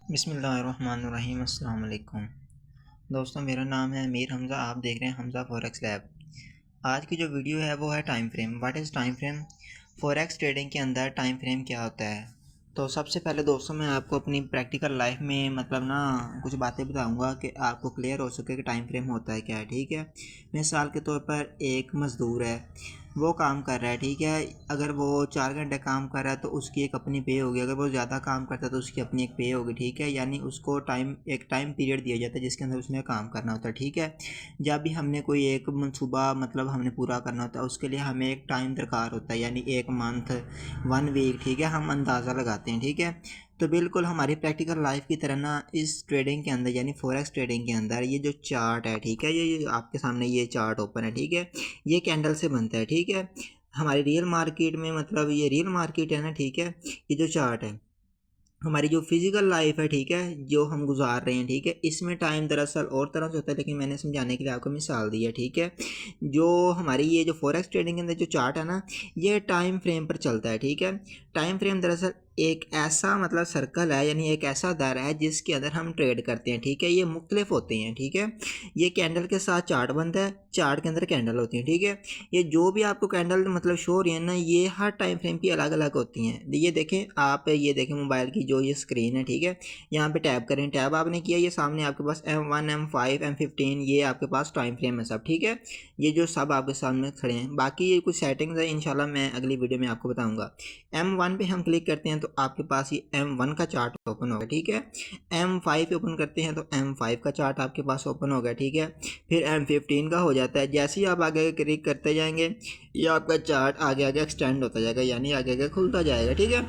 बिस्मिल्लाहिर्रहमानिर्रहीम। अस्सलाम वालेकुम दोस्तों, मेरा नाम है अमीर हमज़ा। आप देख रहे हैं हमज़ा फॉरेक्स लैब। आज की जो वीडियो है वो है time frame. What is time frame? Forex trading के अंदर टाइम फ्रेम क्या होता है? तो सबसे पहले दोस्तों मैं आपको अपनी प्रैक्टिकल लाइफ में कुछ बातें बताऊंगा कि आपको क्लियर हो सके कि टाइम फ्रेम होता है क्या है। ठीक है, मिसाल के तौर पर एक मज़दूर है, वो काम कर रहा है। ठीक है, अगर वो 4 घंटे काम कर रहा है तो उसकी एक अपनी पे होगी। अगर वो ज़्यादा काम करता है तो उसकी अपनी एक पे होगी। ठीक है, यानी उसको एक टाइम पीरियड दिया जाता है जिसके अंदर उसने काम करना होता है। ठीक है, जब भी हमने कोई एक मनसूबा हमने पूरा करना होता है, उसके लिए हमें एक टाइम दरकार होता है, यानी एक मंथ, 1 वीक। ठीक है, हम अंदाज़ा लगाते हैं। ठीक है, तो बिल्कुल हमारी प्रैक्टिकल लाइफ की तरह ना इस ट्रेडिंग के अंदर यानी फॉरेक्स ट्रेडिंग के अंदर ये जो चार्ट है, ठीक है, ये आपके सामने ये चार्ट ओपन है। ठीक है, ये कैंडल से बनता है। ठीक है, हमारी रियल मार्केट में ये रियल मार्केट है ना। ठीक है, ये जो चार्ट है हमारी जो फिजिकल लाइफ है, ठीक है, जो हम गुजार रहे हैं, ठीक है, इसमें टाइम दरअसल और तरह से होता है, लेकिन मैंने समझाने के लिए आपको मिसाल दी है। ठीक है, जो हमारी ये जो फॉरेक्स ट्रेडिंग के अंदर जो चार्ट है ना, ये टाइम फ्रेम पर चलता है। ठीक है, टाइम फ्रेम दरअसल एक ऐसा सर्कल है, यानी एक ऐसा दर है जिसके अंदर हम ट्रेड करते हैं। ठीक है, ये मुख्तलिफ होते हैं। ठीक है, ये कैंडल के साथ चार्ट बनता है, चार्ट के अंदर कैंडल होती है। ठीक है, ये जो भी आपको कैंडल शो हो रही है ना, ये हर टाइम फ्रेम की अलग अलग होती हैं। ये देखें, आप ये देखें मोबाइल की जो ये स्क्रीन है। ठीक है, यहाँ पे टैप करें, टैप आपने किया, ये सामने आपके पास M1 M5 M15 ये आपके पास टाइम फ्रेम है सब। ठीक है, ये जो सब आपके सामने खड़े हैं, बाकी ये कुछ सेटिंग्स है, इंशाल्लाह मैं अगली वीडियो में आपको बताऊंगा। M1 पे हम क्लिक करते हैं तो आपके पास ये M1 का चार्ट ओपन होगा। ठीक है, M5 पे ओपन करते हैं तो M5 का चार्ट आपके पास ओपन होगा। ठीक है, फिर M15 का हो जाता है। जैसे ही आप आगे क्लिक करते जाएंगे, ये आपका चार्ट आगे आगे एक्सटेंड होता जाएगा, यानी आगे आगे खुलता जाएगा। ठीक है,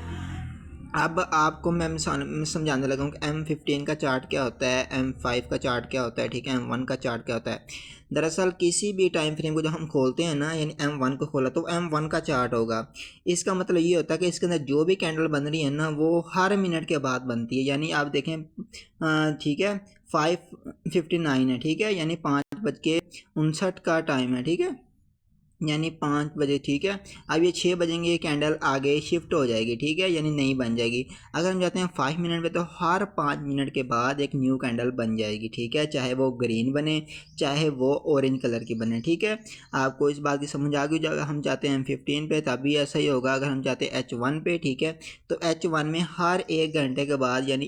अब आपको मैं समझाने लगा हूँ कि M15 का चार्ट क्या होता है, M5 का चार्ट क्या होता है, ठीक है, M1 का चार्ट क्या होता है। दरअसल किसी भी टाइम फ्रेम को जब हम खोलते हैं ना, यानी M1 को खोला तो M1 का चार्ट होगा। इसका मतलब ये होता है कि इसके अंदर जो भी कैंडल बन रही है ना, वो हर मिनट के बाद बनती है। यानी आप देखें, ठीक है, 5:59 है। ठीक है, यानी 5:59 का टाइम है। ठीक है, यानी 5 बजे। ठीक है, अब ये 6 बजेंगे, कैंडल आगे शिफ्ट हो जाएगी। ठीक है, यानी नई बन जाएगी। अगर हम जाते हैं 5 मिनट पे तो हर 5 मिनट के बाद एक न्यू कैंडल बन जाएगी। ठीक है, चाहे वो ग्रीन बने चाहे वो ऑरेंज कलर की बने। ठीक है, आपको इस बात की समझ आ गई। अगर हम जाते हैं M15 पे तब भी ऐसा ही होगा। अगर हम जाते हैं H1 पे, ठीक है, तो H1 में हर 1 घंटे के बाद यानी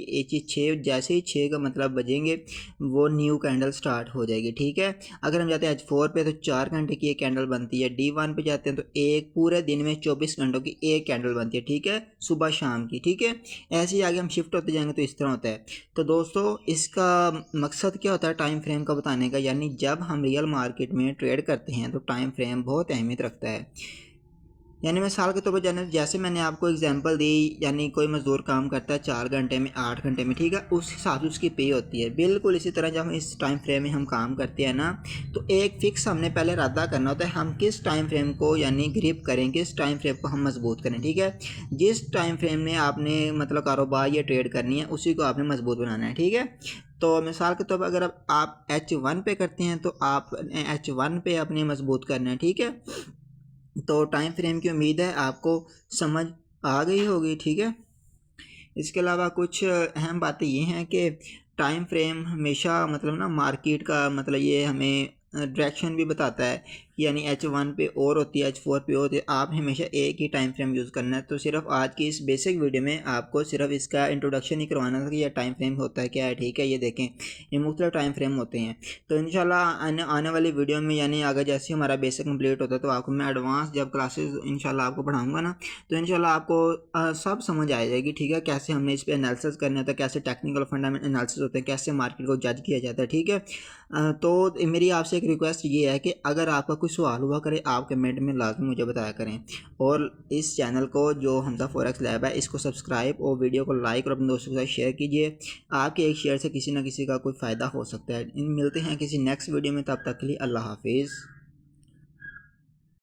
जैसे ही 6 का बजेंगे, वो न्यू कैंडल स्टार्ट हो जाएगी। ठीक है, अगर हम जाते हैं H4 पे तो 4 घंटे की एक कैंडल बनती है। D1 पे जाते हैं तो एक पूरे दिन में 24 घंटों की एक कैंडल बनती है। ठीक है, सुबह शाम की। ठीक है, ऐसे ही आगे हम शिफ्ट होते जाएंगे तो इस तरह होता है। तो दोस्तों, इसका मकसद क्या होता है टाइम फ्रेम का बताने का, यानी जब हम रियल मार्केट में ट्रेड करते हैं तो टाइम फ्रेम बहुत अहमियत रखता है। यानी मिसाल के तौर पर जैसे मैंने आपको एग्जांपल दी, यानी कोई मज़दूर काम करता है 4 घंटे में 8 घंटे में, ठीक है, उस हिसाब से उसकी पे होती है। बिल्कुल इसी तरह जब हम इस टाइम फ्रेम में हम काम करते हैं ना, तो एक फ़िक्स हमने पहले इरादा करना होता है, हम किस टाइम फ्रेम को यानी ग्रिप करें, किस टाइम फ्रेम को हम मजबूत करें। ठीक है, जिस टाइम फ्रेम में आपने कारोबार या ट्रेड करनी है उसी को आपने मजबूत बनाना है। ठीक है, तो मिसाल के तौर पर अगर आप H1 पे करते हैं तो आप H1 पे अपने मजबूत करना है। ठीक है, तो टाइम फ्रेम की उम्मीद है आपको समझ आ गई होगी। ठीक है, इसके अलावा कुछ अहम बातें ये हैं कि टाइम फ्रेम हमेशा मार्केट का ये हमें डायरेक्शन भी बताता है, यानी H1 पे और होती है, H4 पे होती है। आप हमेशा एक ही टाइम फ्रेम यूज़ करना है। तो सिर्फ आज की इस बेसिक वीडियो में आपको सिर्फ इसका इंट्रोडक्शन ही करवाना था कि यह टाइम फ्रेम होता है क्या है। ठीक है, ये देखें, ये मुख्तलिफ टाइम फ्रेम होते हैं। तो इंशाल्लाह आने वाली वीडियो में, यानी अगर जैसे हमारा बेसिक कंप्लीट होता है तो आपको मैं एडवांस जब क्लासेस इंशाल्लाह आपको पढ़ाऊँगा ना, तो इंशाल्लाह आपको सब समझ आ जाएगी। ठीक है, कैसे हमने इस पर एनालिसिस करना होता है, कैसे टेक्निकल फंडामेंटल एनालिसिस होते हैं, कैसे मार्केट को जज किया जाता है। ठीक है, तो मेरी आपसे एक रिक्वेस्ट ये है कि अगर आपका कोई सवाल हुआ करे, आप कमेंट में लाजमी मुझे बताया करें। और इस चैनल को जो हमज़ा फॉरेक्स लैब है, इसको सब्सक्राइब और वीडियो को लाइक और अपने दोस्तों के साथ शेयर कीजिए। आपके एक शेयर से किसी न किसी का कोई फ़ायदा हो सकता है। मिलते हैं किसी नेक्स्ट वीडियो में, तब तक के लिए अल्लाह हाफिज़।